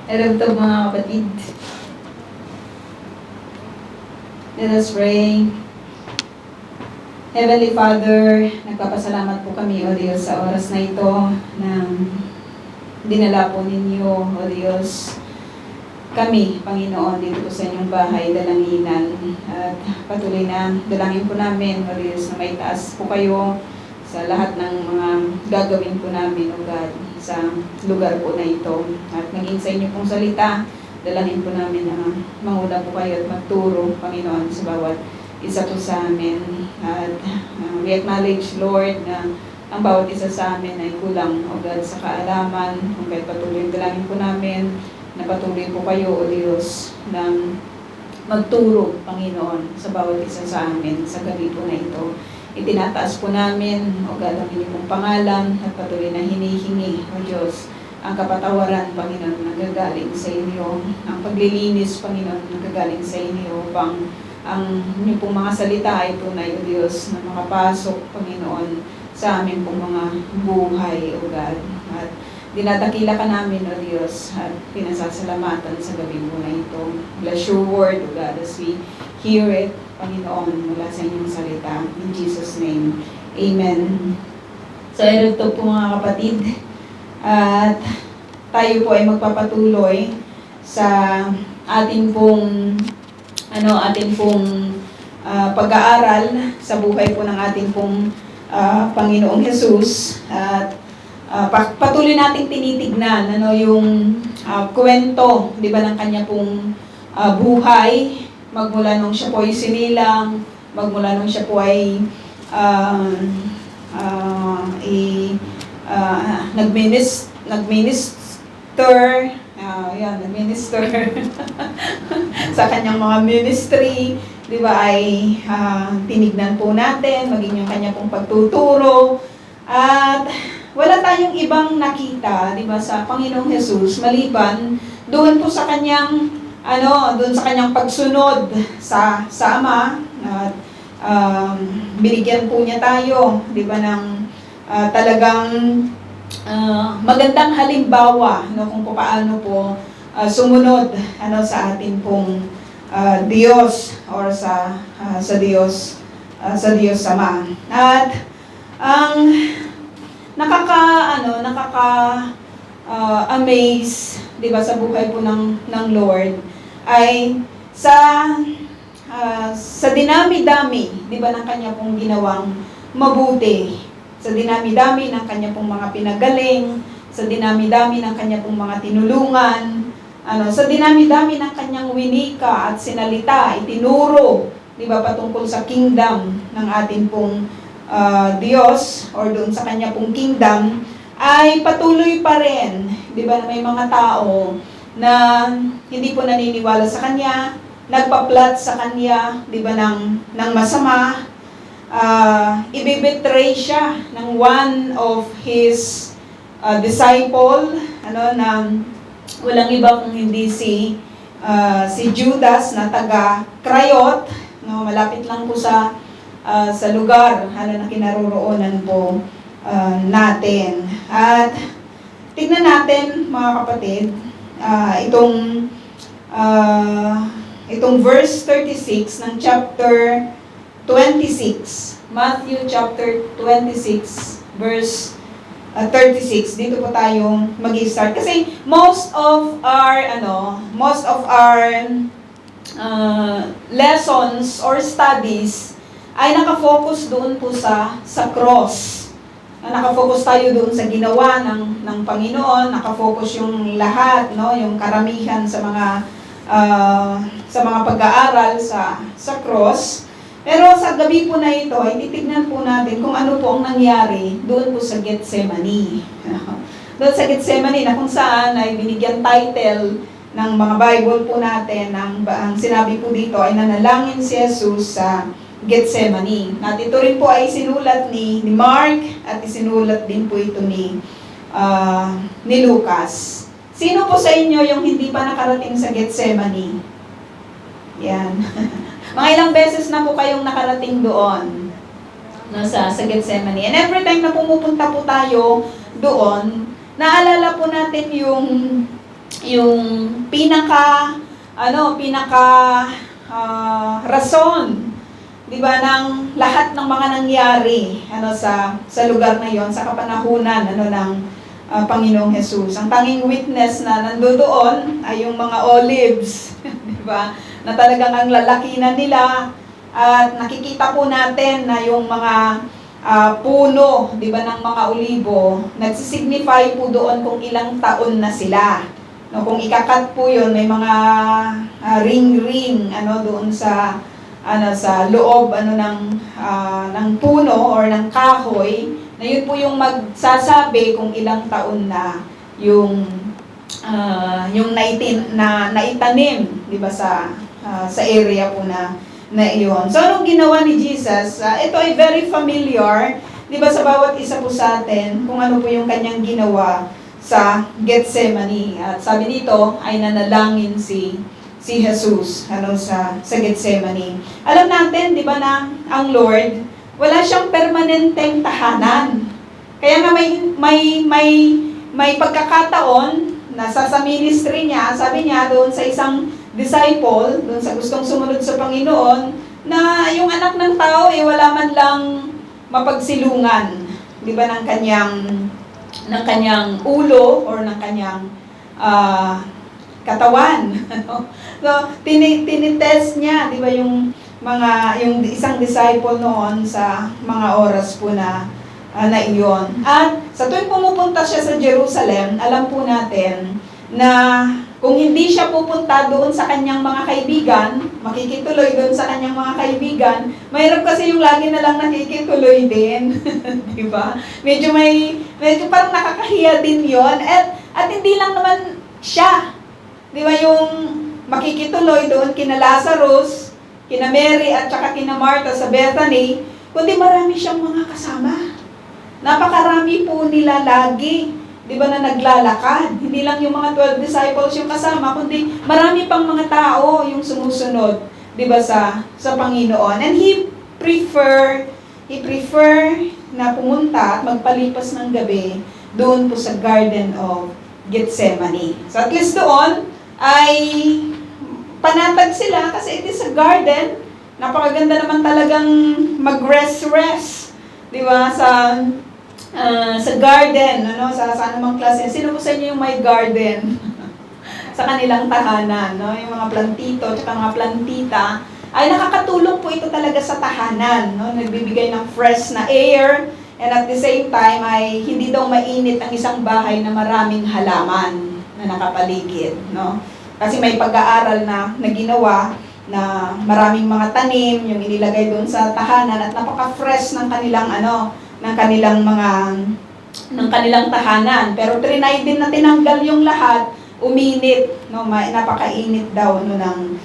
Hello to mga kapatid. Let us pray. Heavenly Father, nagpapasalamat po kami, O Diyos, sa oras na ito na dinala po ninyo, O Diyos, kami, Panginoon, dito po sa inyong bahay, dalanginan. At patuloy na dalangin po namin, O Diyos, na may taas po kayo sa lahat ng mga gagawin po namin, O God, sa lugar po na ito. At maging sa inyo pong salita, dalangin po namin na manguna po kayo at magturo, Panginoon, sa bawat isa po sa amin. At we acknowledge, Lord, na ang bawat isa sa amin ay kulang, O God, sa kaalaman. Kung kahit patuloy dalangin po namin, na patuloy po kayo, O Diyos, na magturo, Panginoon, sa bawat isa sa amin sa gabi po na ito. Itinataas po namin, O God, ang inyong pangalan at patuloy na hinihingi, O Diyos, ang kapatawaran, Panginoon, nagagaling sa inyo, ang paglilinis, Panginoon, nagagaling sa inyo, upang ang inyong pong mga salita ay tunay, O Diyos, na makapasok, Panginoon, sa aming pong mga buhay, O God. At dinadakila ka namin, O Diyos, at pinasasalamatan sa gabi mo na ito. Bless your word, O God, as we hear it, Panginoon, mula sa inyong salita. In Jesus' name, Amen. So, ito po mga kapatid, at tayo po ay magpapatuloy sa ating pong pag-aaral sa buhay po ng ating pong Panginoong Jesus. At patuloy nating tinitignan yung kwento, di ba, ng kanya pong buhay, magmula nung siya po ay sinilang, magmula nung siya po ay nagminister sa kanyang mga ministry, di ba, ay tinignan po natin, maging yung kanya pong pagtuturo. At wala tayong ibang nakita, di ba, sa Panginoong Jesus, maliban doon po sa kanyang doon sa kanyang pagsunod sa Ama. At binigyan po niya tayo, di ba, ng talagang magandang halimbawa, kung paano po sumunod sa atin pong Diyos, or sa Diyos Ama. At ang amaze, di ba, sa buhay po ng Lord ay sa dinami-dami, di ba, ng kanya pong ginawang mabuti, sa dinami-dami ng kanya pong mga pinagaling, sa dinami-dami ng kanya pong mga tinulungan, sa dinami-dami ng kanyang winika at sinalita, itinuro, di ba, patungkol sa kingdom ng ating pong Diyos, or doon sa kanya pong kingdom, ay patuloy pa rin, di ba, na may mga tao na hindi po naniniwala sa kanya, nagpa-plot sa kanya, di ba, ng masama. Ibibetray siya ng one of his disciple, na walang iba kung hindi si Judas, na taga Krayot, malapit lang po sa lugar na kinaroroonan po natin. At tignan natin, mga kapatid, itong verse 36 ng chapter 26. Matthew chapter 26, verse 36. Dito po tayo mag-start. Kasi most of our lessons or studies ay nakafocus doon po sa cross. Nakafocus tayo doon sa ginawa ng Panginoon, nakafocus yung lahat, yung karamihan sa mga pag-aaral sa cross. Pero sa gabi po na ito, ay titignan po natin kung ano po ang nangyari doon po sa Gethsemane. Doon sa Gethsemane, na kung saan ay binigyan title ng mga Bible po natin, ang sinabi po dito ay nanalangin si Jesus sa Gethsemane. At ito rin po ay sinulat ni Mark, at isinulat din po ito ni Lucas. Sino po sa inyo yung hindi pa nakarating sa Gethsemane? Yan. Mga ilang beses na po kayong nakarating doon, sa Gethsemane. And every time na pumupunta po tayo doon, naalala po natin yung rason, 'di ba, ng lahat ng mga nangyari sa lugar na 'yon, sa kapanahunan ng Panginoong Hesus. Ang tanging witness na nandoon ay yung mga olives, 'di ba? Na talagang ang lalaki na nila, at nakikita po natin na yung mga puno, 'di ba, ng mga olibo, nagsisignify po doon kung ilang taon na sila. No, kung ikakat po 'yon, may mga ring-ring doon sa sa loob ng puno or ng kahoy, na yun po yung magsasabi kung ilang taon na yung naitanim, 'di ba, sa area po na iyon. So anong ginawa ni Jesus? Ito ay very familiar, 'di ba, sa bawat isa po sa atin, kung ano po yung kanyang ginawa sa Gethsemane. At sabi dito ay nanalangin si Jesus sa Gethsemane. Alam natin, 'di ba, na ang Lord, wala siyang permanenteng tahanan. Kaya nga may pagkakataon na sa ministry niya, sabi niya doon sa isang disciple, doon sa gustong sumunod sa Panginoon, na yung anak ng tao wala man lang mapagsilungan, 'di ba, ng kanyang ulo or ng kanyang katawan. So tinitest niya, 'di ba, yung isang disciple noon sa mga oras po na iyon. At sa tuwing pumupunta siya sa Jerusalem, alam po natin na kung hindi siya pupunta doon sa kanyang mga kaibigan, makikituloy doon sa kanyang mga kaibigan, mayroon kasi yung lagi na lang nakikituloy din. Di ba? Medyo parang nakakahiya din yon. At hindi lang naman siya. Di ba, yung makikituloy doon kina Lazarus, kina Mary at saka kina Martha sa Bethany, kundi marami siyang mga kasama. Napakarami po nila lagi, 'di ba, na naglalakad. Hindi lang yung mga 12 disciples yung kasama, kundi marami pang mga tao yung sumusunod, 'di ba, sa Panginoon. And he prefer na pumunta at magpalipas ng gabi doon po sa Garden of Gethsemane. So at least doon ay panatag sila kasi it is a garden. Napakaganda naman talagang mag-rest, 'di ba, sa garden, sa anumang klase. Sino po sa inyo yung may garden? Sa kanilang tahanan, yung mga plantito at mga plantita, ay nakakatulong po ito talaga sa tahanan, nagbibigay ng fresh na air, and at the same time ay hindi daw mainit ang isang bahay na maraming halaman na nakapaligid, Kasi may pag-aaral na ginawa na maraming mga tanim yung inilagay doon sa tahanan at napaka-fresh ng kanilang tahanan. Pero trinay din na tinanggal yung lahat, uminit, napakainit daw ng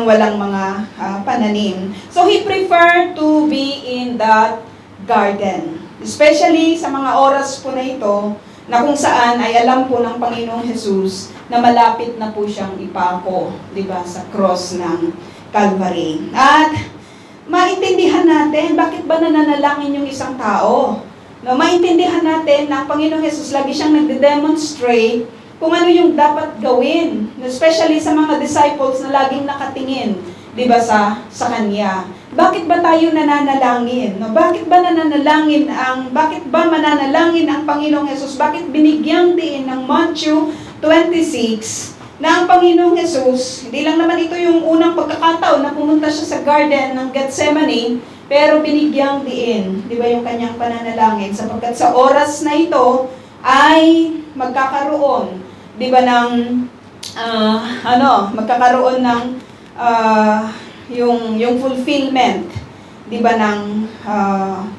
walang mga pananim. So he preferred to be in that garden. Especially sa mga oras po na ito, na kung saan ay alam po ng Panginoong Hesus na malapit na po siyang ipako, 'di ba, sa cross ng Calvary. At maintindihan natin bakit ba nananalangin yung isang tao. Maintindihan natin na ang Panginoong Hesus lagi siyang nagde-demonstrate kung ano yung dapat gawin, especially sa mga disciples na laging nakatingin, 'di ba, sa Kanya. Bakit ba tayo nananalangin? Bakit ba mananalangin ang Panginoong Hesus? Bakit binigyang diin ng Matthew 26 na ang Panginoong Hesus, hindi lang naman ito yung unang pagkakataon na pumunta siya sa garden ng Gethsemane, pero binigyang diin, 'di ba, yung kanyang pananalangin, sapagkat sa oras na ito ay magkakaroon, 'di ba, magkakaroon ng yung fulfillment, 'di ba, ng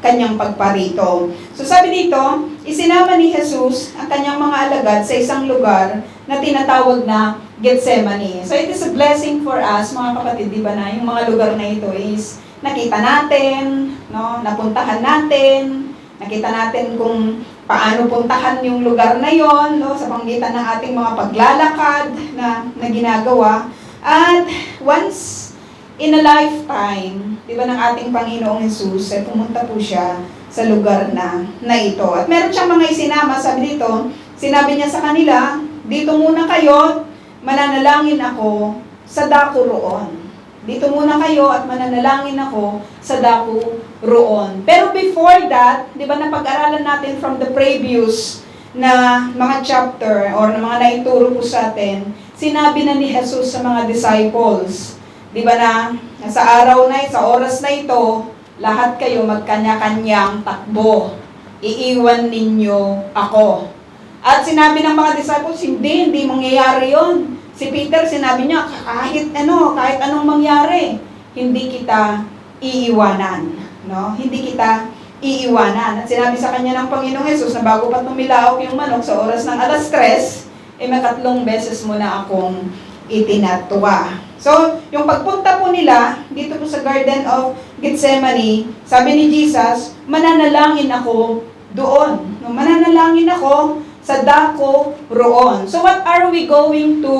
kanyang pagparito. So sabi dito, isinama ni Jesus ang kanyang mga alagad sa isang lugar na tinatawag na Gethsemane. So it is a blessing for us, mga kapatid, 'di ba, na yung mga lugar na ito is nakita natin, napuntahan natin, nakita natin kung paano puntahan yung lugar na yon, sa pamamagitan ng ating mga paglalakad na ginagawa. At once in a lifetime, 'di ba, ng ating Panginoong Hesus, ay pumunta po siya sa lugar na ito. At meron siyang mga isinama, sabi dito, sinabi niya sa kanila, dito muna kayo, mananalangin ako sa dako roon. Dito muna kayo at mananalangin ako sa dako roon. Pero before that, di ba napag-aralan natin from the previous na mga chapter or na mga naituro po sa atin, sinabi na ni Jesus sa mga disciples, di ba na sa araw na, sa oras na ito, lahat kayo magkanya-kanyang takbo. Iiwan ninyo ako. At sinabi ng mga disciples, hindi mangyayari yon. Si Peter, sinabi niya, kahit anong mangyari, hindi kita iiwanan. No? Hindi kita iiwanan. At sinabi sa kanya ng Panginoong Hesus na bago pa tumilaok yung manok sa oras ng 3:00, makatlong beses mo na akong itinatwa. So, yung pagpunta po nila dito po sa Garden of Gethsemane, sabi ni Jesus, mananalangin ako doon. No, mananalangin ako sa dako roon. So what are we going to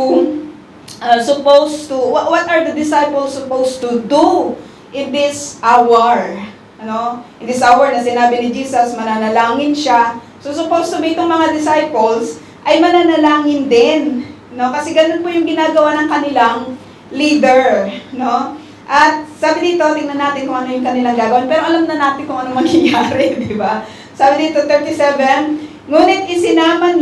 what are the disciples supposed to do in this hour? In this hour na sinabi ni Jesus, mananalangin siya. So supposed to be itong mga disciples ay mananalangin din. Kasi ganun po yung ginagawa ng kanilang leader. At sabi dito, tingnan natin kung ano yung kanilang gagawin. Pero alam na natin kung ano mangyayari, di ba? Sabi dito, 37, Ngunit isinama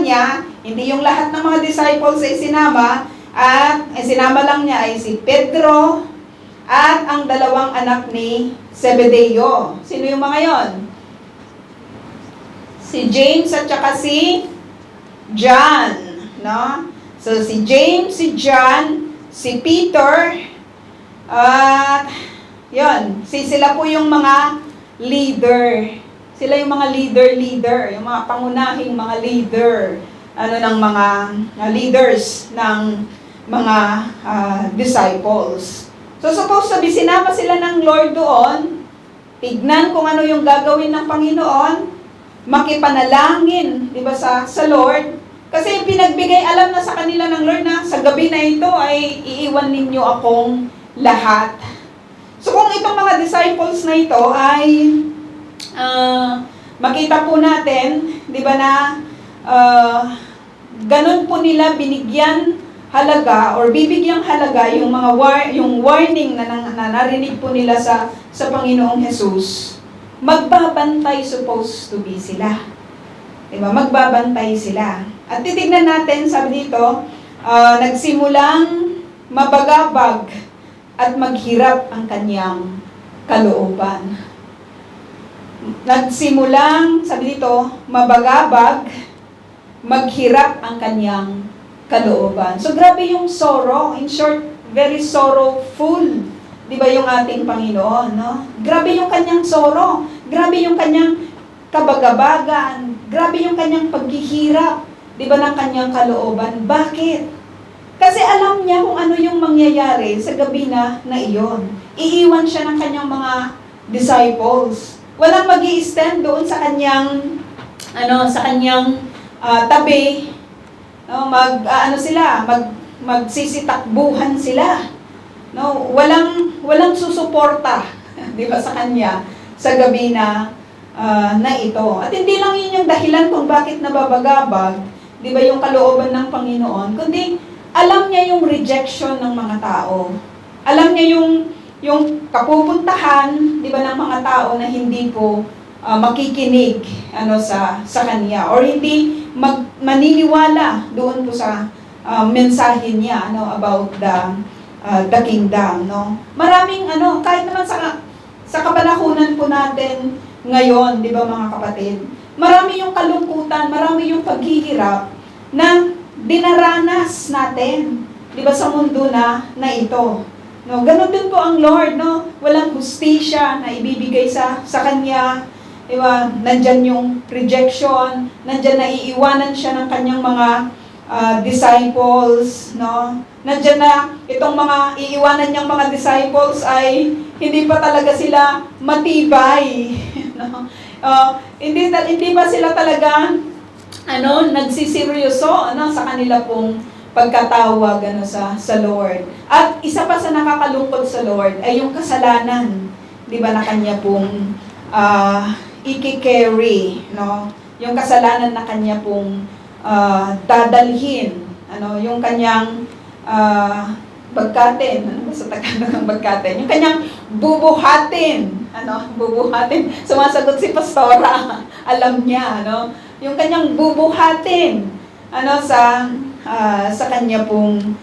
niya, hindi yung lahat ng mga disciples ay isinama, at isinama lang niya ay si Pedro at ang dalawang anak ni Zebedeo. Sino yung mga yon? Si James at saka si John. So si James, si John, si Peter, at sila po yung mga leader. Sila yung mga leader, yung mga pangunahing mga leader, ng mga leaders ng mga disciples. So supposed to be, sinama sila ng Lord doon, tignan kung ano yung gagawin ng Panginoon, makipanalangin, di ba, sa Lord, kasi pinagbigay alam na sa kanila ng Lord na sa gabi na ito ay iiwan ninyo akong lahat. So kung itong mga disciples na ito ay makita po natin, di ba na ganun po nila binigyan halaga or bibigyang halaga yung mga yung warning na narinig po nila sa Panginoong Hesus. Magbabantay supposed to be sila. Di ba? Magbabantay sila. At titignan natin, sabi dito, nagsimulang mabagabag at maghirap ang kanyang kalooban. Nagsimulang, sabi dito, mabagabag, maghirap ang kanyang kalooban. So, grabe yung sorrow. In short, very sorrowful. Di ba yung ating Panginoon, no? Grabe yung kanyang sorrow. Grabe yung kanyang kabagabagan. Grabe yung kanyang paghihirap. Di ba ng kanyang kalooban? Bakit? Kasi alam niya kung ano yung mangyayari sa gabi na iyon. Iiwan siya ng kanyang mga disciples. Walang mag-i-stand doon sa kanyang tabi. Magsisitakbuhan sila. Walang susuporta, 'di ba, sa kanya sa gabi na ito. At hindi lang 'yun yung dahilan kung bakit nababagabag, 'di ba, yung kalooban ng Panginoon, kundi alam niya yung rejection ng mga tao. Alam niya yung kapupuntahan, di ba, ng mga tao na hindi po makikinig sa kanya or hindi maniniwala doon po sa mensahe niya about the kingdom, Maraming kahit naman sa kapanahunan po natin ngayon, di ba, mga kapatid, marami yung kalungkutan, marami yung paghihirap na dinaranas natin, di ba, sa mundo na ito. Ganun din po ang Lord, Walang hustisya na ibibigay sa kanya. Diba? Nandyan yung rejection, nandyan na iiwanan siya ng kanyang mga disciples, Nandyan na itong mga iiwanan niyang mga disciples ay hindi pa talaga sila matibay. Hindi pa sila talaga nagsiseryoso sa kanila pong pagkatawag sa Lord. At isa pa sa nakakalungkot sa Lord ay yung kasalanan, di ba, na kanya pong iki-carry, yung kasalanan na kanya pong dadalhin, yung kanyang bagkatin, ano ba sa Tagalog ang bagkatin? Yung kanyang bubuhatin, bubuhatin. Sumasagot si Pastora, alam niya, yung kanyang bubuhatin, sa kanya pong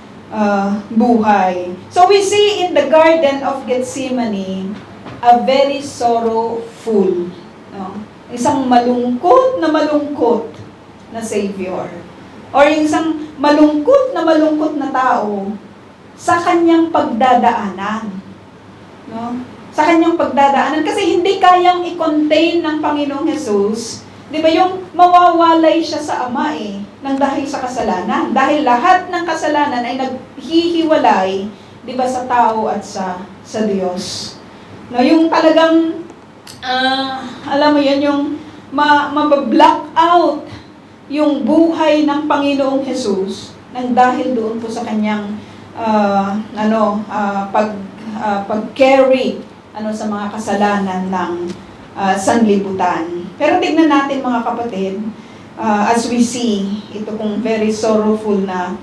buhay. So we see in the Garden of Gethsemane, a very sorrowful, isang malungkot na Savior. Or isang malungkot na tao sa kanyang pagdadaanan. Sa kanyang pagdadaanan. Kasi hindi kayang i-contain ng Panginoong Jesus, di ba, yung mawawalay siya sa Ama nang dahil sa kasalanan. Dahil lahat ng kasalanan ay naghihiwalay, di ba, sa tao at sa Diyos. Yung talagang, alam mo yun, yung mabablock out yung buhay ng Panginoong Jesus nang dahil doon po sa kanyang pag-carry sa mga kasalanan ng sanlibutan. Pero tignan natin mga kapatid, as we see, ito kong very sorrowful na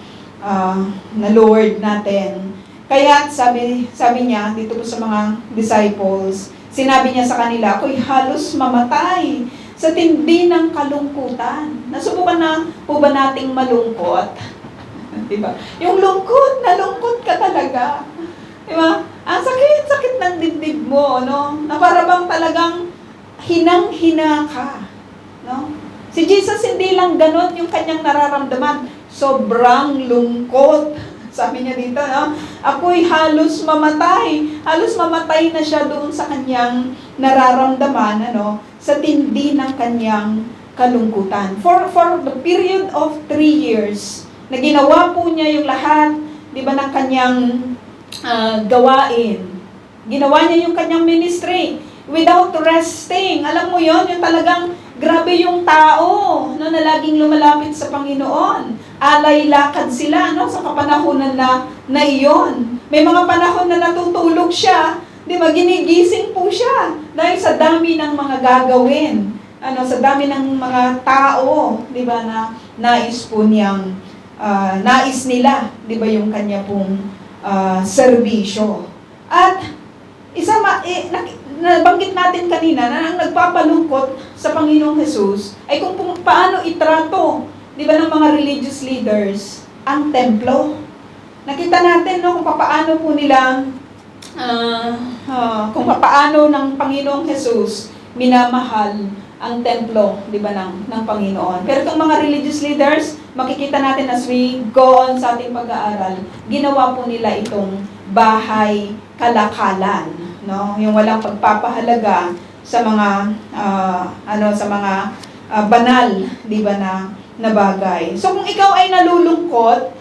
Lord natin. Kaya sabi niya dito po sa mga disciples, sinabi niya sa kanila, ako'y halos mamatay sa tindi ng kalungkutan. Nasubukan na po ba nating malungkot? Diba? Yung lungkot ka talaga. Diba? Ang sakit ng dibdib mo, na para bang talagang hinang-hina ka. Si Jesus hindi lang ganon yung kanyang nararamdaman. Sobrang lungkot. Sabi niya dito, ako'y halos mamatay. Halos mamatay na siya doon sa kanyang nararamdaman, sa tindi ng kanyang kalungkutan. For the period of 3 years, na ginawa po niya yung lahat, di ba, ng kanyang gawain. Ginawa niya yung kanyang ministry without resting. Alam mo yon, yung talagang grabe yung tao na laging lumalapit sa Panginoon. Alay lakad sila sa kapanahonan na iyon. May mga panahon na natutulog siya, di ba, ginigising po siya dahil sa dami ng mga gagawin, sa dami ng mga tao, di ba, na nais po niyang nais nila, di ba, yung kanya pong serbisyo. At nabanggit natin kanina na ang nagpapalungkot sa Panginoong Jesus ay kung paano itrato, di ba, ng mga religious leaders ang templo. Nakita natin kung paano po nila kung paano ng Panginoong Jesus minamahal ang templo, di ba, ng Panginoon. Pero itong mga religious leaders, makikita natin as we go on sa ating pag-aaral, ginawa po nila itong bahay kalakalan, yung walang pagpapahalaga sa mga banal, di ba, na bagay. So kung ikaw ay nalulungkot,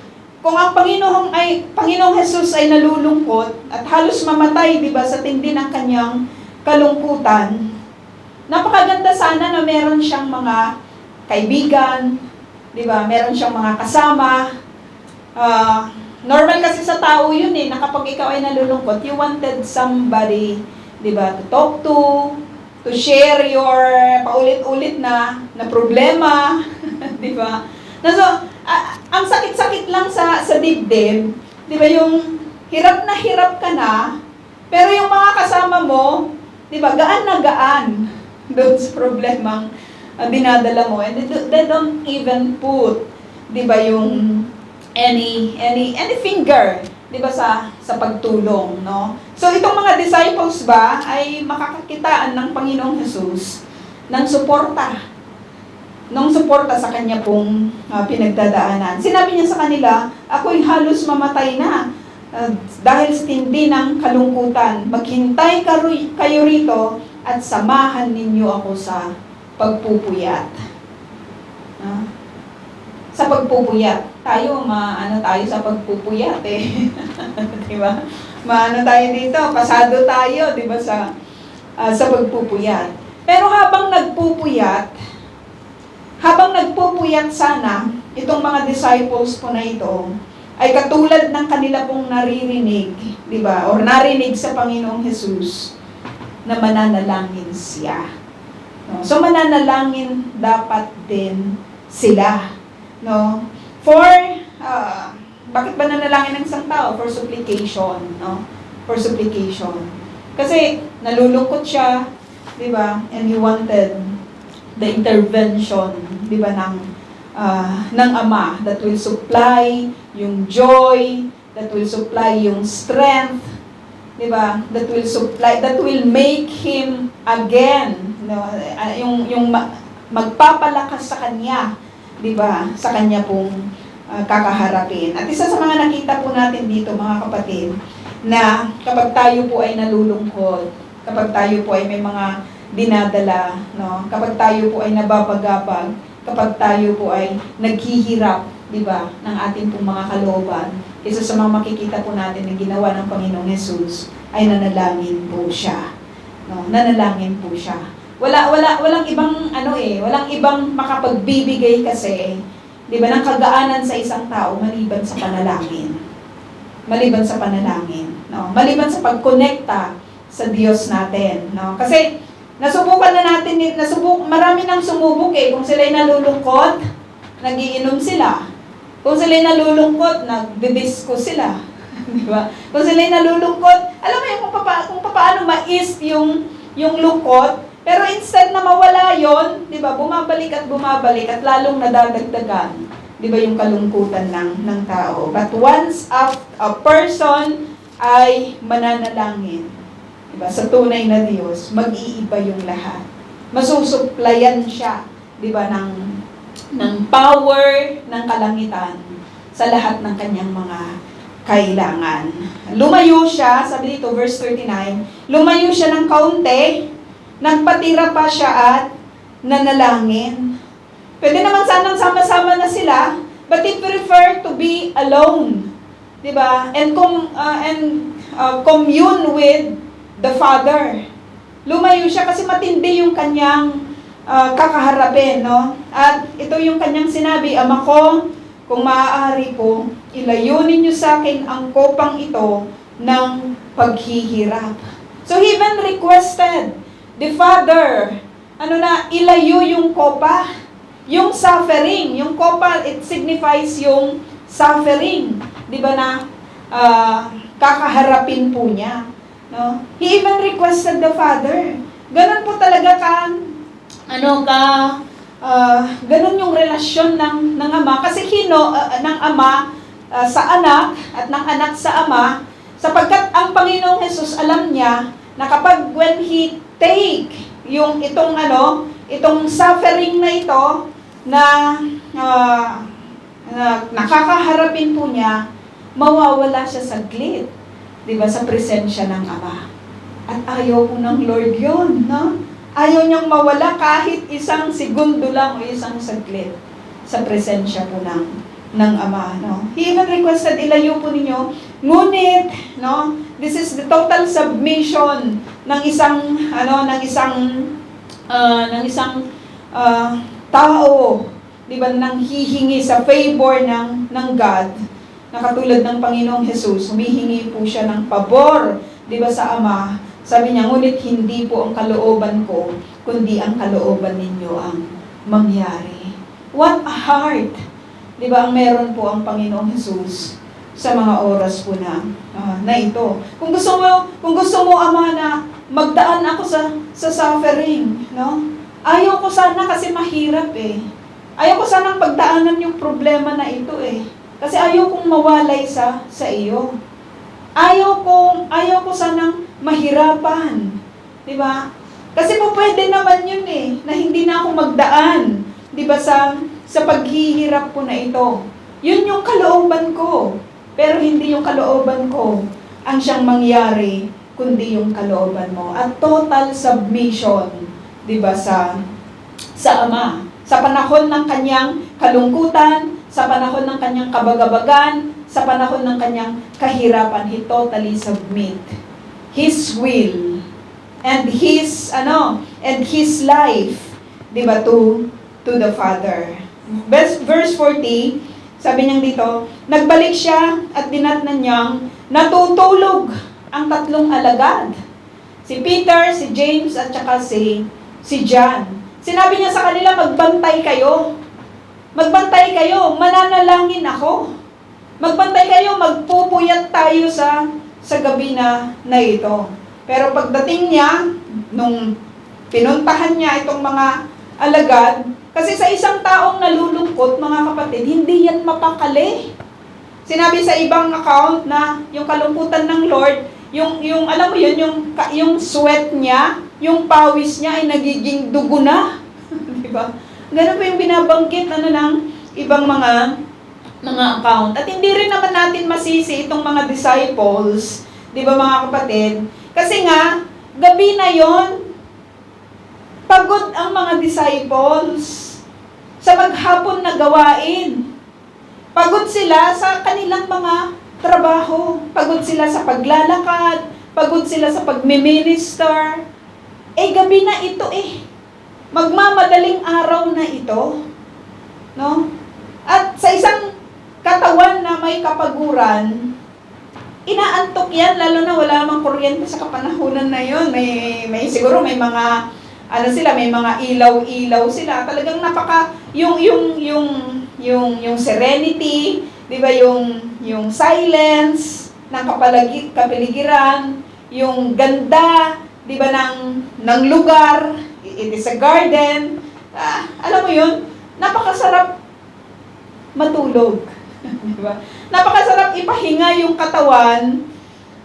kung ang Panginoong Jesus ay nalulungkot at halos mamatay, di ba, sa tindi ng kanyang kalungkutan, napakaganda sana na meron siyang mga kaibigan, di ba, meron siyang mga kasama. Normal kasi sa tao yun na kapag ikaw ay nalulungkot, you wanted somebody, di ba, to talk to share your paulit-ulit na problema, di ba? So, ang sakit-sakit lang sa dibdib, di ba, yung hirap na hirap ka na, pero yung mga kasama mo, di ba, gaan na gaan doon sa problemang dinadala mo. And they don't even put, di ba, yung any finger, di ba, sa pagtulong, So itong mga disciples ba ay makakakitaan ng Panginoong Jesus ng suporta sa kanya pong pinagdadaanan. Sinabi niya sa kanila, ako'y halos mamatay na dahil sa tindi ng kalungkutan. Maghintay kayo rito at samahan ninyo ako sa pagpupuyat. Sa pagpupuyat. Tayo sa pagpupuyat di ba? Tayo dito, pasado tayo, di ba, sa pagpupuyat. Pero habang nagpupuyat sana, itong mga disciples po na ito, ay katulad ng kanila pong naririnig, di ba, or narinig sa Panginoong Jesus, na mananalangin siya. No? So mananalangin dapat din sila. No? For, bakit ba nanalangin ng isang tao? For supplication. No? For supplication. Kasi nalulungkot siya, di ba? And he wanted the intervention, di ba, ng Ama that will supply yung joy, that will supply yung strength, di ba? That will supply, that will make him again, no? Yung magpapalakas sa kanya, di ba? Sa kanya pong kakaharapin. At isa sa mga nakita po natin dito, mga kapatid, na kapag tayo po ay nalulungkot, kapag tayo po ay may mga dinadala, no? Kapag tayo po ay nababagabag, kapag tayo po ay naghihirap, di ba, ng ating pong mga kalooban, isa sa mga makikita po natin na ginawa ng Panginoong Jesus ay nanalangin po siya. No? Nanalangin po siya. Walang ibang walang ibang makapagbibigay kasi, di ba, ng kagaanan sa isang tao maliban sa panalangin. Maliban sa panalangin, no? Maliban sa pagkonekta sa Diyos natin, no? Kasi nasubukan na natin, marami nang sumubok kung sila'y nalulungkot, nagiinom sila. Kung sila'y nalulungkot, nagbibisko sila. Di ba? Kung sila'y nalulungkot, alam mo yung kung paano ma-ease yung lungkot, pero instead na mawala yon, di ba, bumabalik at lalong nadadagdagan, di ba, yung kalungkutan ng tao. But once a person ay mananalangin, di ba, sa tunay na Diyos, mag-iiba yung lahat. Masusuplayan siya, di ba, ng power ng kalangitan sa lahat ng kanyang mga kailangan. Lumayo siya, sabi dito, verse 39, lumayo siya ng kaunti, nagpatira pa siya at nanalangin. Pwede naman sanang sama-sama na sila, but he preferred to be alone. Diba? And commune with the Father. Lumayo siya kasi matindi yung kanyang kakaharapin, no? At ito yung kanyang sinabi, Ama ko, kung maaari po, ilayo ninyo sa akin ang kopang ito ng paghihirap. So he even requested the Father, ilayo yung kopa, yung suffering. Yung kopa, it signifies yung suffering. Di ba na kakaharapin po niya. No? He even requested the Father. Ganun po talaga ganun yung relasyon ng Ama. Kasi ng Ama sa anak at ng anak sa Ama, sapagkat ang Panginoong Jesus alam niya na kapag when He take itong suffering na ito na nakakaharapin po niya, mawawala siya saglit, di ba, sa presensya ng Ama. At ayaw po ng Lord yun, no? Ayaw niyang mawala kahit isang segundo lang o isang saglit sa presensya po ng Ama, no? He even requested, ilayo po ninyo, ngunit, no, this is the total submission ng isang tao, di ba, nang hihingi sa favor ng God, na katulad ng Panginoong Jesus, humihingi po siya ng pabor, di ba, sa Ama. Sabi niya, ngunit hindi po ang kalooban ko, kundi ang kalooban ninyo ang mangyari. What a heart! Di ba, ang meron po ang Panginoong Jesus sa mga oras po na ito. Kung gusto mo, Ama, na magdaan ako sa suffering, no? Ayaw ko sana kasi mahirap Ayaw ko sanang pagdaanan yung problema na ito Kasi ayaw kong mawalay sa iyo. Ayaw ko sanang mahirapan. Di ba? Kasi po pwede naman yun na hindi na ako magdaan, di ba, sa paghihirap ko na ito. Yun yung kalooban ko. Pero hindi yung kalooban ko ang siyang mangyari, kundi yung kalooban mo. At total submission, di ba, sa Ama. Sa panahon ng kanyang kalungkutan, sa panahon ng kanyang kabagabagan, sa panahon ng kanyang kahirapan, he totally submit his will and his life, di ba, to the Father. Verse 40, sabi niya dito, nagbalik siya at dinatnan niyang natutulog ang tatlong alagad. Si Peter, si James, at saka si si John. Sinabi niya sa kanila, magbantay kayo. Magbantay kayo, mananalangin ako. Magbantay kayo, magpupuyat tayo sa gabi na ito. Pero pagdating niya, nung pinuntahan niya itong mga alagad, kasi sa isang taong nalulungkot, mga kapatid, hindi yan mapakali. Sinabi sa ibang account na yung kalungkutan ng Lord, yung alam mo yun, yung sweat niya, yung pawis niya ay nagiging dugo na. Diba? Ganun po yung binabanggit ng ibang mga account. At hindi rin naman natin masisi itong mga disciples, di ba mga kapatid? Kasi nga, gabi na yon, pagod ang mga disciples sa maghapon na gawain. Pagod sila sa kanilang mga trabaho. Pagod sila sa paglalakad. Pagod sila sa pagmi-minister. Gabi na ito magmamadaling araw na ito. No? At sa isang katawan na may kapaguran, inaantok yan, lalo na wala namang kuryente sa kapanahunan na yon. May siguro may mga may mga ilaw-ilaw sila. Talagang yung serenity, 'di ba, yung silence ng kapaligiran, yung ganda, 'di ba, ng lugar. It is a garden. Alam mo yun, napakasarap matulog. Diba? Napakasarap ipahinga yung katawan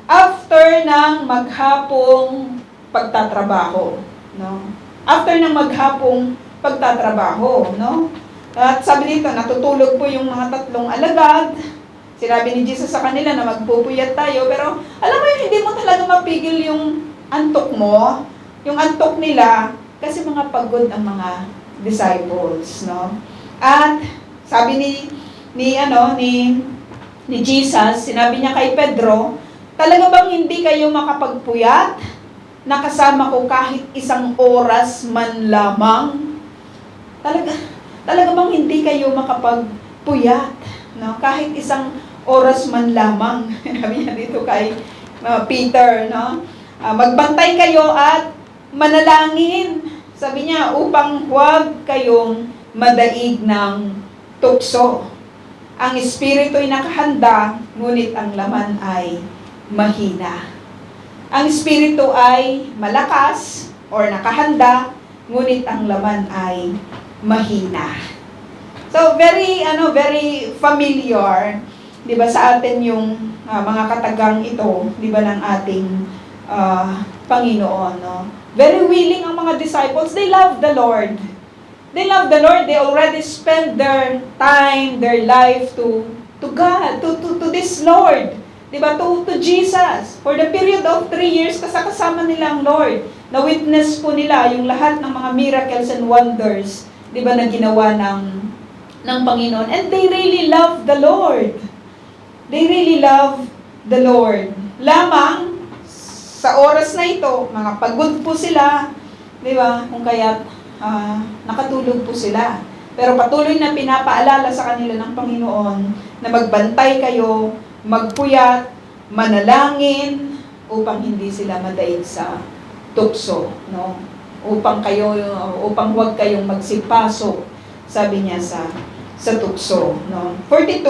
after ng maghapong pagtatrabaho, no? After ng maghapong pagtatrabaho, no? At sabi dito, natutulog po yung mga tatlong alagad. Sinabi ni Jesus sa kanila na magpupuyat tayo, pero alam mo yun, hindi mo talaga mapigil yung antok mo, yung antok nila, kasi mga pagod ang mga disciples, no? At sabi ni Jesus, sinabi niya kay Pedro, talaga bang hindi kayo makapagpuyat? Nakasama ko kahit isang oras man lamang? Talaga bang hindi kayo makapagpuyat? No? Kahit isang oras man lamang. Sabi niya dito kay Peter, no? Magbantay kayo at manalangin. Sabi niya, upang huwag kayong madaig ng tukso. Ang espiritu ay nakahanda, ngunit ang laman ay mahina. Ang espiritu ay malakas or nakahanda, ngunit ang laman ay mahina. So very familiar, 'di ba, sa atin yung mga katagang ito, 'di ba, ng ating Panginoon, no? Very willing ang mga disciples. They love the Lord. They love the Lord. They already spend their time, their life to God, to this Lord. Diba? To Jesus. For the period of 3 years, kasama nila ang Lord. Na-witness po nila yung lahat ng mga miracles and wonders, diba, na ginawa ng Panginoon. And they really love the Lord. They really love the Lord. Lamang, sa oras na ito, mga pagod po sila, di ba? Kung kaya't nakatulog po sila. Pero patuloy na pinapaalala sa kanila ng Panginoon na magbantay kayo, magpuyat, manalangin, upang hindi sila madaig sa tukso, no? Upang huwag kayong magsipasok, sabi niya, sa tukso, no? 42,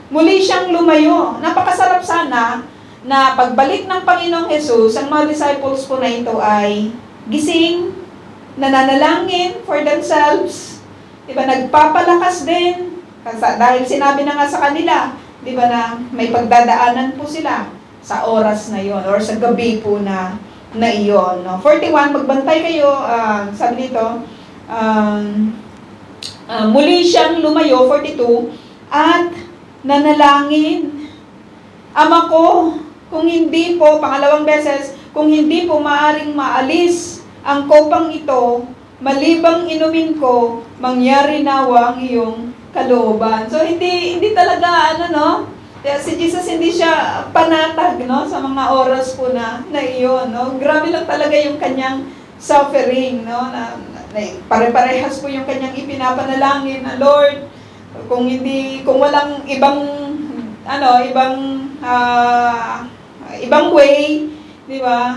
muli siyang lumayo. Napakasarap sana na pagbalik ng Panginoong Jesus, ang mga disciples po na ito ay gising, nananalangin for themselves, diba, nagpapalakas din, dahil sinabi na nga sa kanila, diba, na may pagdadaanan po sila sa oras na yon or sa gabi po na iyon, no? 41, magbantay kayo, sabi dito, muli siyang lumayo, 42, at nanalangin, Ama ko, kung hindi po, pangalawang beses, kung hindi po maaring maalis ang kopang ito, malibang inumin ko, mangyari nawa ang iyong kalooban. So, hindi talaga, si Jesus hindi siya panatag, no, sa mga oras po na iyon, no. Grabe lang talaga yung kanyang suffering, no, na pare-parehas po yung kanyang ipinapanalangin na, Lord, kung walang ibang way, Di ba?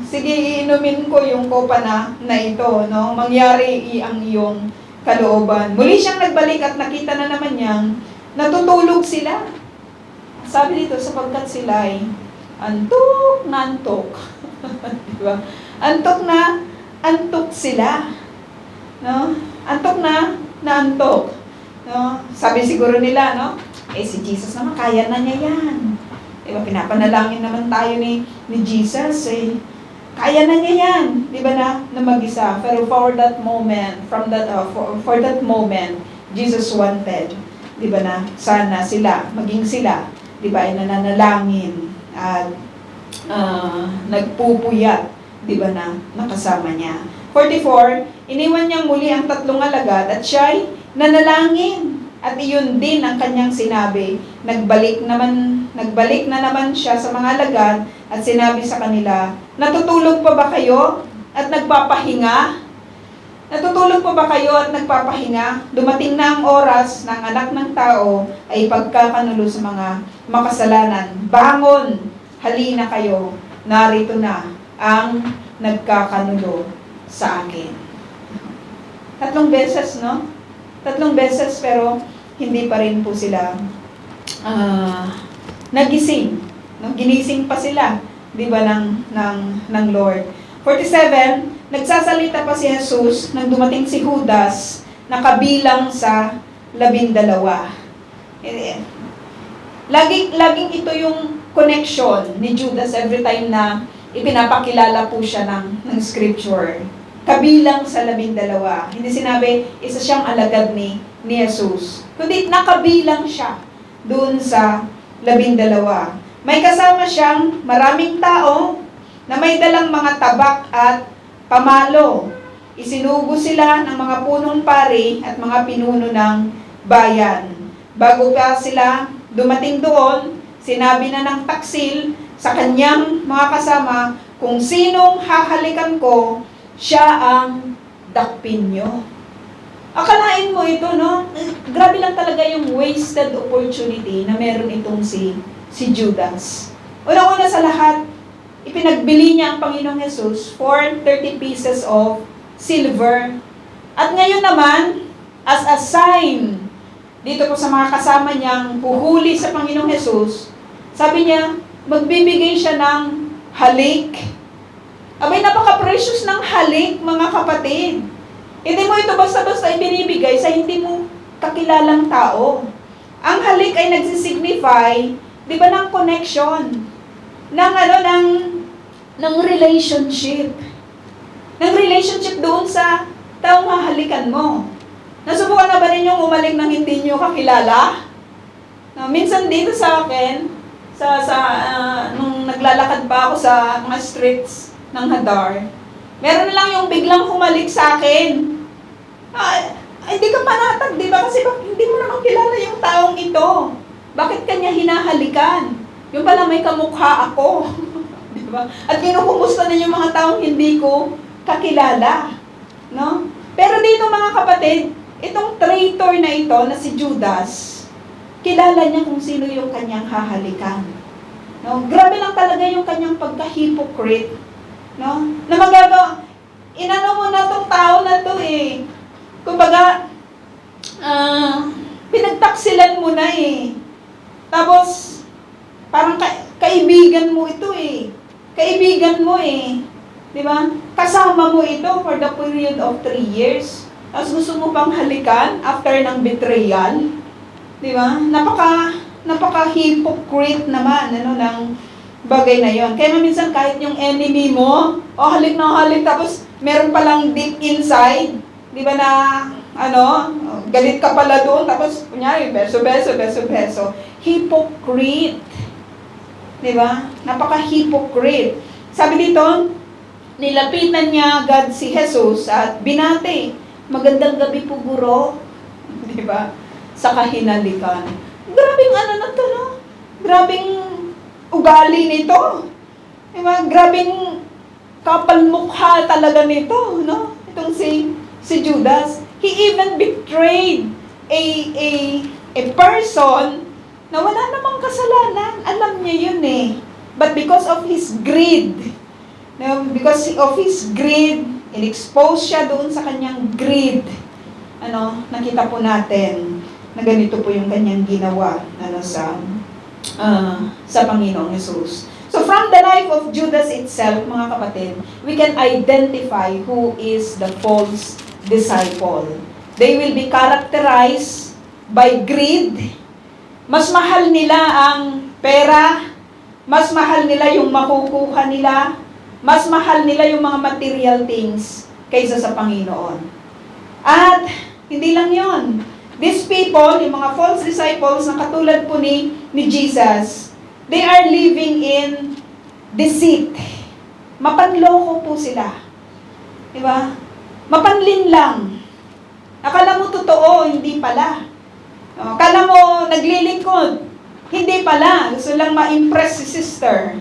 Sige, iinumin ko yung kopa na ito, no? Mangyari ang iyong kalooban. Muli siyang nagbalik at nakita na naman niyang natutulog sila. Sabi dito, sapagkat sila ay antok na antok. Diba? Antok sila. No? Antok na antok. No? Sabi siguro nila, no? Si Jesus naman, kaya na niya yan. Diba? Pinapanalangin naman tayo ni Jesus, kaya na niya yan. Diba na mag-isa. Pero for that moment, for that moment, Jesus wanted, diba na, sana sila, maging sila, diba, ay nananalangin at nagpupuyat, diba na, nakasama niya. 44, iniwan niyang muli ang 3 alagad at siya'y nanalangin. At iyon din ang kanyang sinabi. Nagbalik na naman siya sa mga alagad at sinabi sa kanila, natutulog pa ba kayo at nagpapahinga? Natutulog pa ba kayo at nagpapahinga? Dumating na ang oras ng anak ng tao ay pagkakanulo sa mga makasalanan. Bangon, halina kayo, narito na ang nagkakanulo sa akin. 3 beses, no? 3 beses, pero hindi pa rin po sila nagising. No? Ginising pa sila, di ba, ng Lord. 47, nagsasalita pa si Jesus nang dumating si Judas na kabilang sa 12. Laging ito yung connection ni Judas every time na ipinapakilala po siya ng scripture. Kabilang sa 12. Hindi sinabi, isa siyang alagad ni Jesus. Kundi nakabilang siya doon sa 12. May kasama siyang maraming tao na may dalang mga tabak at pamalo. Isinugo sila ng mga punong pari at mga pinuno ng bayan. Bago pa sila dumating doon, sinabi na ng taksil sa kanyang mga kasama, kung sinong hahalikan ko, siya ang dakpin nyo. Akalain mo ito, no? Grabe lang talaga yung wasted opportunity na meron itong si Judas. Una-una sa lahat, ipinagbili niya ang Panginoong Jesus for 30 pieces of silver. At ngayon naman, as a sign, dito po sa mga kasama niyang puhuli sa Panginoong Jesus, sabi niya, magbibigay siya ng halik. Abay, napaka-precious ng halik, mga kapatid. Hindi mo ito basta-basta ibinibigay sa hindi mo kakilalang tao. Ang halik ay nagsisignify, di ba, ng connection, ng relationship. Ng relationship doon sa taong hahalikan mo. Nasubukan na ba ninyong umalik ng hindi nyo kakilala? Minsan dito sa akin, nung naglalakad pa ako sa mga streets ng Hadar, meron na lang yung biglang humalik sa akin. Hindi ka panatag, di ba? Kasi hindi mo naman kilala yung taong ito. Bakit kanya hinahalikan? Yung pala may kamukha ako. Di ba? At kinukumusta na yung mga taong hindi ko kakilala. No? Pero dito, mga kapatid, itong traitor na ito na si Judas, kilala niya kung sino yung kanyang hahalikan. No? Grabe lang talaga yung kanyang pagka-hypocrite. No? Na magagawa, inano mo na tong tao na to eh. Kumbaga, pinagtaksilan mo na eh. Tapos, parang kaibigan mo ito eh. Kaibigan mo eh. Di ba? Kasama mo ito for the period of 3 years. Tapos gusto mo pang halikan after ng betrayal. Di ba? Napaka-hypocrite naman ng bagay na yon. Kaya minsan kahit yung enemy mo, halik na halik, tapos meron palang deep inside, di ba na, galit ka pala doon, tapos kunyari, beso. Hypocrite. Di ba? Napaka-hypocrite. Sabi dito, nilapitan niya agad si Jesus at binati, magandang gabi po, guro. Di ba? Sa kahinalikan. Grabing na to, no? Grabing ugali nito. Diba? Grabing kapal mukha talaga nito, no? Itong si Judas. He even betrayed a person na wala namang kasalanan. Alam niya yun eh. But because of his greed, no, because of his greed, in-expose siya doon sa kanyang greed. Nakita po natin na ganito po yung kanyang ginawa sa Panginoong Jesus. So from the life of Judas itself, mga kapatid, we can identify who is the false disciple. They will be characterized by greed. Mas mahal nila ang pera, mas mahal nila yung makukuha nila, mas mahal nila yung mga material things kaysa sa Panginoon. At hindi lang yon. These people, yung mga false disciples na katulad po ni Jesus, they are living in deceit. Mapanloko po sila. Diba? Mapanlin lang. Akala mo totoo, hindi pala. Akala mo naglilingkod, hindi pala. Gusto lang ma-impress si sister.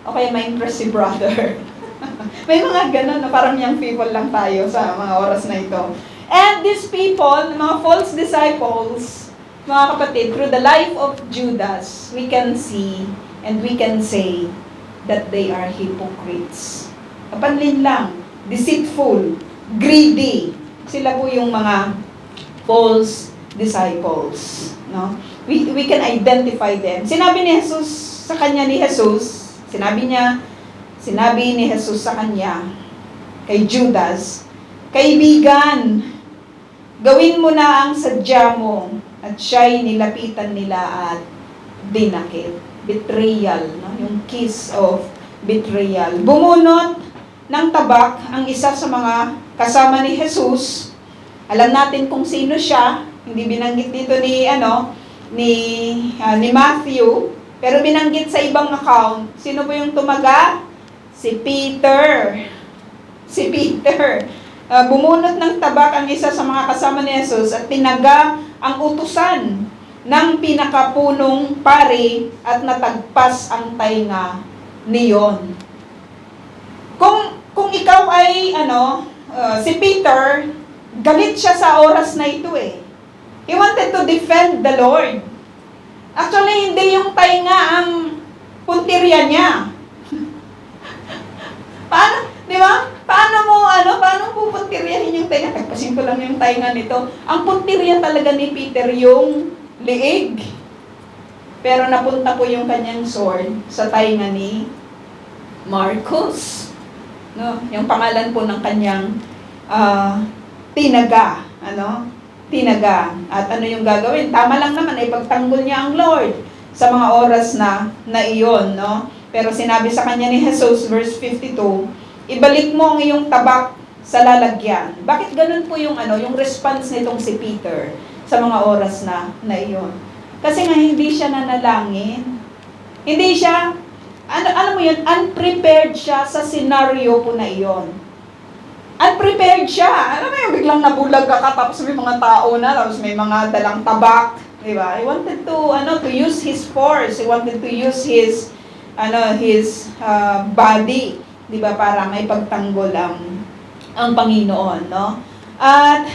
O kaya ma-impress si brother. May mga ganun na parang young people lang tayo sa mga oras na ito. And these people, mga false disciples, mga kapatid, through the life of Judas, we can see and we can say that they are hypocrites. Kapanlin lang, deceitful, greedy. Sila po yung mga false disciples. No? We can identify them. Sinabi ni Jesus sa kanya ni Jesus, sinabi ni Jesus sa kanya, kay Judas, kaibigan, gawin mo na ang sadya mo, at siya'y nilapitan nila at dinakip. Betrayal, no? Yung kiss of betrayal. Bumunot ng tabak ang isa sa mga kasama ni Jesus. Alam natin kung sino siya, hindi binanggit dito ni Matthew, pero binanggit sa ibang account. Sino po yung tumaga? Si Peter. Si Peter. Bumunot ng tabak ang isa sa mga kasama ni Jesus at tinaga ang utusan ng pinakapunong pari at natagpas ang tainga niyon. Kung ikaw ay si Peter, galit siya sa oras na ito eh. He wanted to defend the Lord. Actually, hindi yung tainga ang puntirya niya. Paano? Di ba? Paano pupuntiryahin yung tainga? Tagpasin ko lang yung tainga nito. Ang puntirya talaga ni Peter yung liig. Pero napunta po yung kanyang sword sa tainga ni Marcos. No? Yung pangalan po ng kanyang tinaga. Tinaga. At ano yung gagawin? Tama lang naman ay pagtanggol niya ang Lord sa mga oras na iyon, no? Pero sinabi sa kanya ni Jesus, verse 52, ibalik mo ang iyong tabak sa lalagyan. Bakit ganun po yung response nitong si Peter sa mga oras na iyon? Kasi nga hindi siya nanalangin. Hindi siya, alam mo yun, unprepared siya sa scenario po na iyon. Unprepared siya. Alam mo yun, biglang nabulag ka tapos may mga tao na, tapos may mga dalang tabak. Diba? He wanted to use his force. He wanted to use his body, 'di ba, para may pagtanggol ang Panginoon, no? At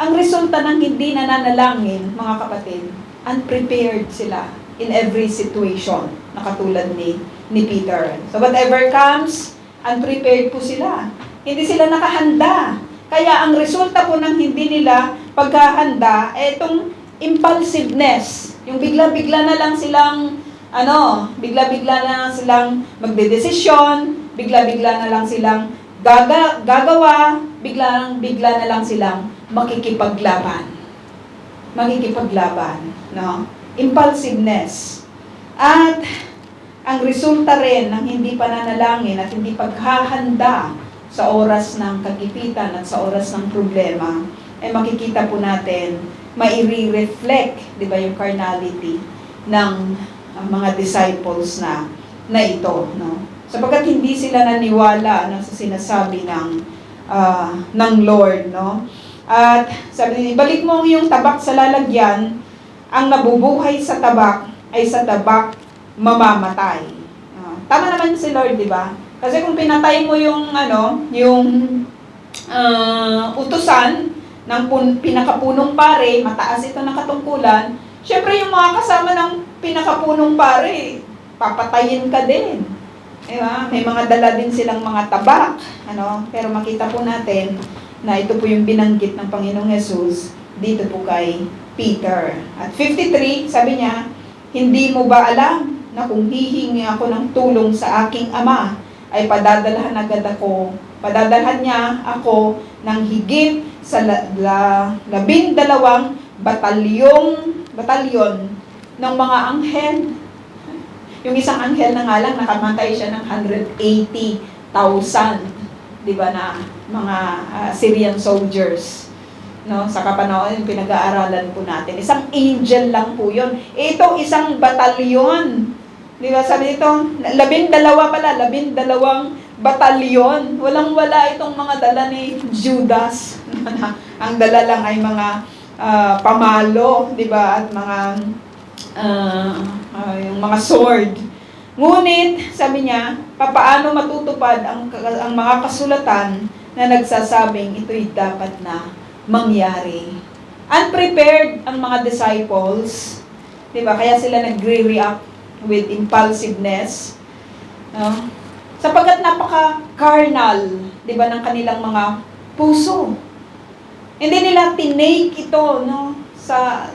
ang resulta ng hindi nananalangin, mga kapatid, unprepared sila in every situation, na katulad ni Peter. So whatever comes, unprepared po sila. Hindi sila nakahanda. Kaya ang resulta po ng hindi nila paghahanda, itong impulsiveness, yung bigla-bigla na lang silang bigla-bigla na lang silang magdedesisyon, bigla-bigla na lang silang gagawa, bigla na lang silang makikipaglaban, no? Impulsiveness. At ang resulta rin ng hindi pananalangin at hindi paghahanda sa oras ng kagipitan at sa oras ng problema, ay makikita po natin, maire-reflect, di ba, yung carnality ng mga disciples na ito, no? Sapagkat hindi sila naniwala sa sinasabi ng Lord, no? At sabi niya, balik mo ang iyong tabak sa lalagyan, ang nabubuhay sa tabak ay sa tabak mamamatay. Tama naman si Lord, di ba? Kasi kung pinatay mo yung utusan ng pinakapunong pare, mataas ito na katungkulan, syempre yung mga kasama ng pinakapunong pare, papatayin ka din. Diba? May mga dala din silang mga tabak. Pero makita po natin na ito po yung binanggit ng Panginoong Hesus dito po kay Peter. At 53, sabi niya, hindi mo ba alam na kung hihingi ako ng tulong sa aking Ama, ay padadalhan niya ako ng higit sa 12 batalyon ng mga anghel. Yung isang anghel na nga lang, nakamatay siya ng 180,000, di ba, na mga Syrian soldiers. Sa kapanahon, pinag-aaralan po natin. Isang angel lang po yun. Ito, isang batalyon. Di ba, sabi dito, 12 batalyon. Walang-wala itong mga dala ni Judas. Ang dala lang ay mga pamalo, di ba, at mga yung mga sword. Ngunit, sabi niya, papaano matutupad ang mga kasulatan na nagsasabing ito'y dapat na mangyari. Unprepared ang mga disciples, di ba? Kaya sila nagre-react with impulsiveness. Sapagkat napaka-carnal, di ba, ng kanilang mga puso. Hindi nila tinake ito, sa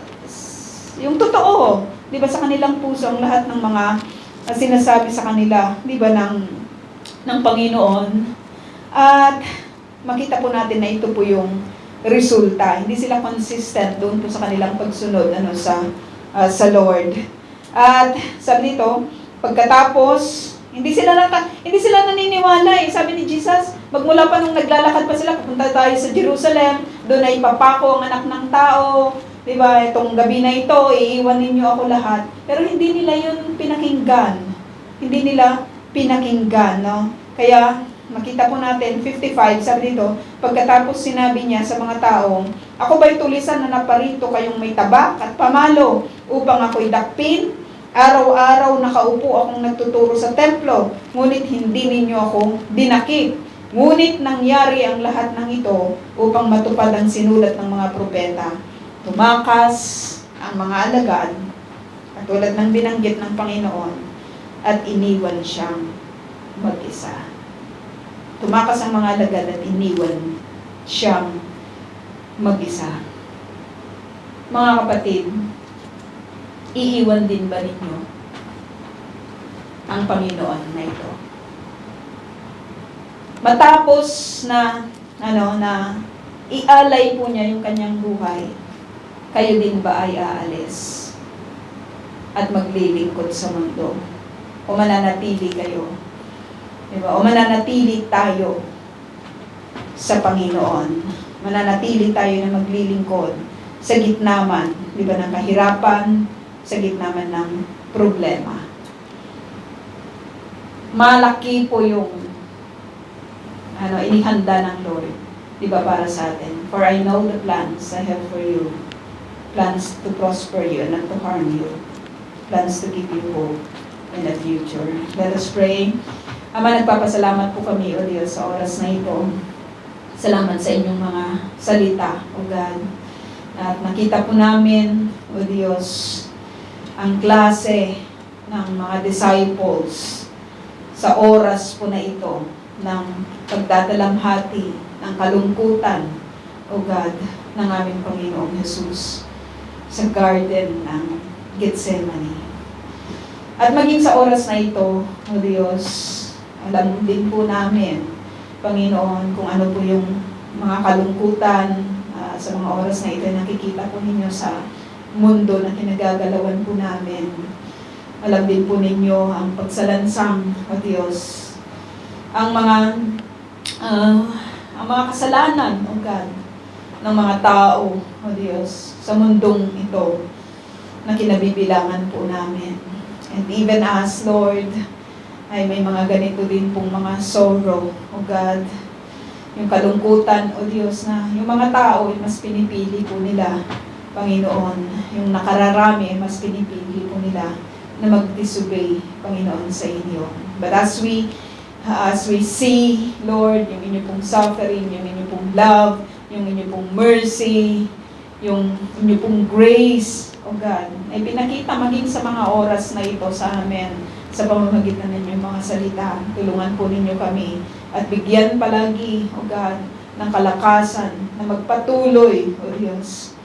yung totoo, di ba, sa kanilang puso ang lahat ng mga sinasabi sa kanila, di ba, ng Panginoon. At makita po natin na ito po yung resulta. Hindi sila consistent doon po sa kanilang pagsunod sa Lord. At sabi nito, pagkatapos, hindi sila naniniwala eh. Sabi ni Jesus, magmula pa nung naglalakad pa sila, pupunta tayo sa Jerusalem, doon ay papako ang anak ng tao, di ba, itong gabi na ito, iiwan ninyo ako lahat. Pero hindi nila yun pinakinggan. Hindi nila pinakinggan, Kaya, makita po natin, 55, sabi dito, pagkatapos sinabi niya sa mga taong, ako ba'y tulisan na naparito kayong may tabak at pamalo upang ako'y dakpin? Araw-araw nakaupo akong nagtuturo sa templo, ngunit hindi ninyo ako dinakip. Ngunit nangyari ang lahat ng ito upang matupad ang sinulat ng mga propeta. Tumakas ang mga alagad, katulad ng binanggit ng Panginoon, at iniwan siyang mag-isa. Tumakas ang mga alagad at iniwan siyang mag-isa. Mga kapatid, iiwan din ba ninyo ang Panginoon na ito? Matapos na ialay po niya yung kanyang buhay, kayo din ba ay aalis at maglilingkod sa mundo? O mananatili kayo? Diba? O mananatili tayo sa Panginoon? Mananatili tayo na maglilingkod sa gitna man, diba, ng kahirapan, sa gitna man ng problema. Malaki po yung inihanda ng Lord, diba, para sa atin. For I know the plans I have for you. Plans to prosper you and not to harm you. Plans to give you hope in the future. Let us pray. Ama, nagpapasalamat po kami, O Diyos, sa oras na ito. Salamat sa inyong mga salita, O God. At nakita po namin, O Diyos, ang klase ng mga disciples sa oras po na ito ng pagdadalamhati, ng kalungkutan, O God, ng aming Panginoong Jesus sa garden ng Gethsemane. At maging sa oras na ito, O Diyos, alam din po namin, Panginoon, kung ano po yung mga kalungkutan sa mga oras na ito, nakikita po ninyo sa mundo na kinagagalawan po namin. Alam din po ninyo ang pagsalansang, O Diyos, ang mga kasalanan, O God, ng mga tao, O Diyos, sa mundong ito na kinabibilangan po namin. And even as, Lord, ay may mga ganito din pong mga sorrow, O God, yung kalungkutan, O Diyos, na yung mga tao ay mas pinipili po nila, Panginoon, yung nakararami ay mas pinipili po nila na mag-disobey, Panginoon, sa inyo. But as we see, Lord, yung inyo pong suffering, yung inyo pong love, yung inyo pong mercy, yung inyo pong grace, O God, ay pinakita maging sa mga oras na ito sa amin, sa pamamagitan ng inyong mga salita. Tulungan po ninyo kami at bigyan palagi, O God, ng kalakasan na magpatuloy, O Diyos,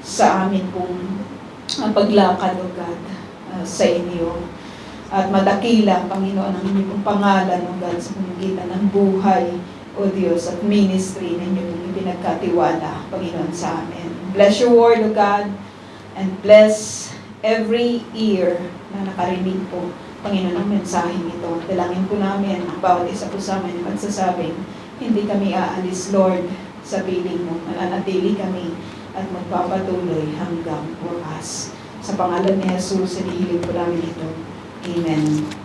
sa amin pong paglakad, O God, sa inyo. At madakila, Panginoon, ang inyong pong pangalan, O God, sa pamamagitan ng buhay, O Diyos, at ministry na inyong pinagkatiwala, Panginoon, sa amin. Bless your word, O God, and bless every ear na nakarinig po, Panginoon, ang mensaheng ito. Dalangin po namin ang bawat isa po sa amin magsasabing, hindi kami aalis, Lord, sa piling mo. Mananatili kami at magpapatuloy hanggang wakas. Sa pangalan ni Jesus, inihiling po namin ito. Amen.